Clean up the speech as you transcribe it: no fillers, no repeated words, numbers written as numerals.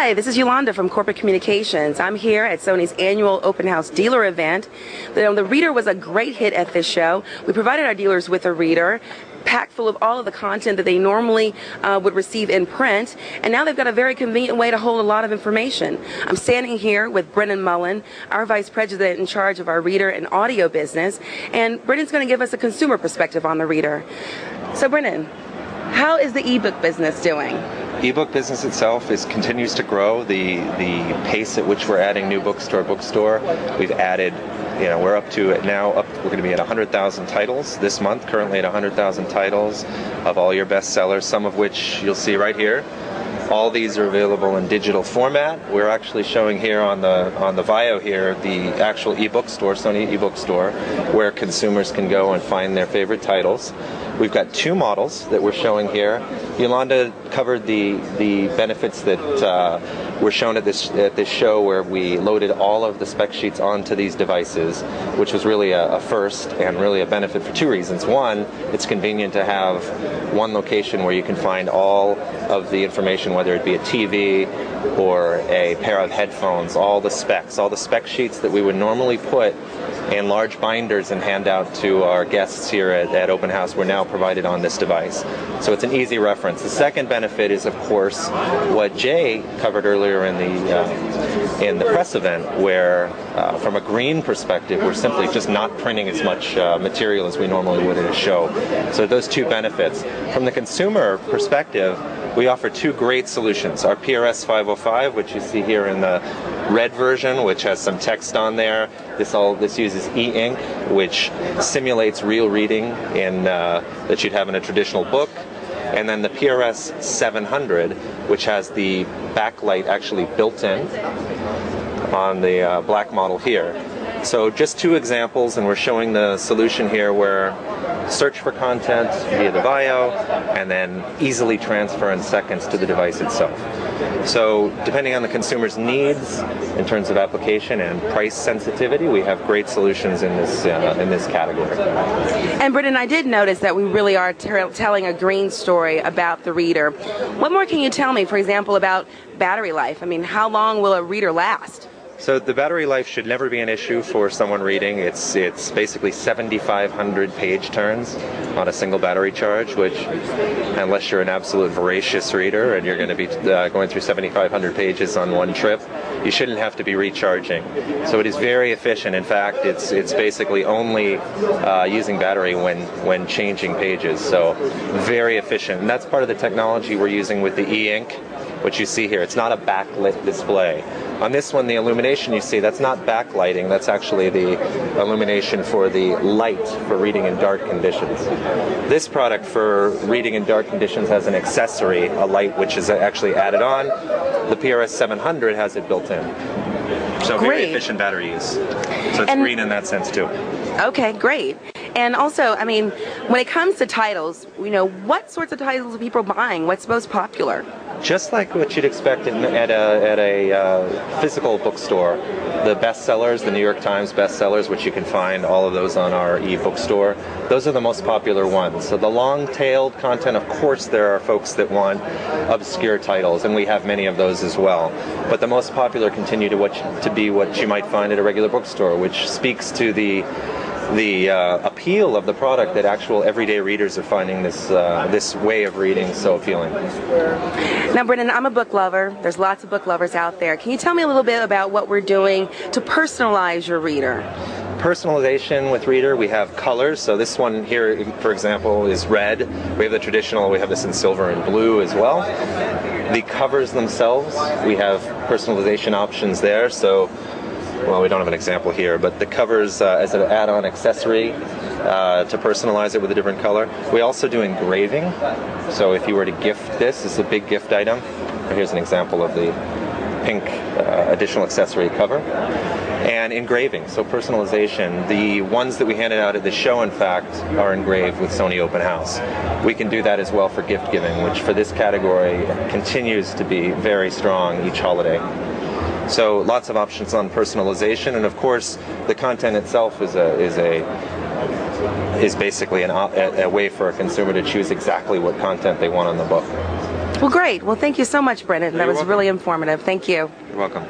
Hi, this is Yolanda from Corporate Communications. I'm here at Sony's annual Open House dealer event. The Reader was a great hit at this show. We provided our dealers with a reader packed full of all of the content that they normally would receive in print, and now they've got a very convenient way to hold a lot of information. I'm standing here with Brennan Mullen, our Vice President in charge of our reader and audio business, and Brennan's going to give us a consumer perspective on the Reader. So Brennan, how is the ebook business doing? Ebook business itself continues to grow. The pace at which we're adding new books to our bookstore, we've added, we're going to be at 100,000 titles this month, currently at 100,000 titles of all your bestsellers, some of which you'll see right here. All these are available in digital format. We're actually showing here on the VAIO here the actual ebook store, Sony ebook store, where consumers can go and find their favorite titles. We've got two models that we're showing here. Yolanda covered the benefits that were shown at this show, where we loaded all of the spec sheets onto these devices, which was really a first and really a benefit for two reasons. One, it's convenient to have one location where you can find all of the information, whether it be a TV or a pair of headphones, all the spec sheets that we would normally put in large binders and hand out to our guests here at Open House were now provided on this device. So it's an easy reference. The second benefit is, of course, what Jay covered earlier in the press event, where from a green perspective, we're simply just not printing as much material as we normally would at a show. So those two benefits. From the consumer perspective, we offer two great solutions. Our PRS 505, which you see here in the red version, which has some text on there. This uses e-ink, which simulates real reading that you'd have in a traditional book. And then the PRS 700, which has the backlight actually built in on the black model here. So just two examples, and we're showing the solution here where search for content via the VAIO and then easily transfer in seconds to the device itself. So depending on the consumer's needs in terms of application and price sensitivity, we have great solutions in this category. And Brennan, I did notice that we really are telling a green story about the Reader. What more can you tell me, for example, about battery life? I mean, how long will a Reader last? So the battery life should never be an issue for someone reading. It's basically 7,500 page turns on a single battery charge, which, unless you're an absolute voracious reader and you're going to be going through 7,500 pages on one trip, you shouldn't have to be recharging. So it is very efficient. In fact, it's basically only using battery when changing pages. So very efficient. And that's part of the technology we're using with the e-ink, which you see here. It's not a backlit display. On this one, the illumination you see, that's not backlighting, that's actually the illumination for the light for reading in dark conditions. This product for reading in dark conditions has an accessory, a light which is actually added on. The PRS 700 has it built in. So very efficient battery use. So it's green in that sense too. Okay, great. And also, I mean, when it comes to titles, what sorts of titles are people buying? What's most popular? Just like what you'd expect at a physical bookstore, the bestsellers, the New York Times bestsellers, which you can find all of those on our e-bookstore, those are the most popular ones. So the long-tailed content, of course, there are folks that want obscure titles, and we have many of those as well. But the most popular continue to be what you might find at a regular bookstore, which speaks to the appeal of the product that actual everyday readers are finding this way of reading so appealing. Now, Brennan, I'm a book lover. There's lots of book lovers out there. Can you tell me a little bit about what we're doing to personalize your reader? Personalization with Reader, we have colors. So this one here, for example, is red. We have the traditional, we have this in silver and blue as well. The covers themselves, we have personalization options there. So, well, we don't have an example here, but the covers as an add-on accessory to personalize it with a different color. We also do engraving. So if you were to gift this is a big gift item. Here's an example of the pink additional accessory cover. And engraving, so personalization. The ones that we handed out at the show, in fact, are engraved with Sony Open House. We can do that as well for gift giving, which for this category continues to be very strong each holiday. So lots of options on personalization, and of course the content itself is basically a way for a consumer to choose exactly what content they want on the book. Well, great. Well, thank you so much, Brennan. That You're was welcome. really informative. Thank you. You're welcome.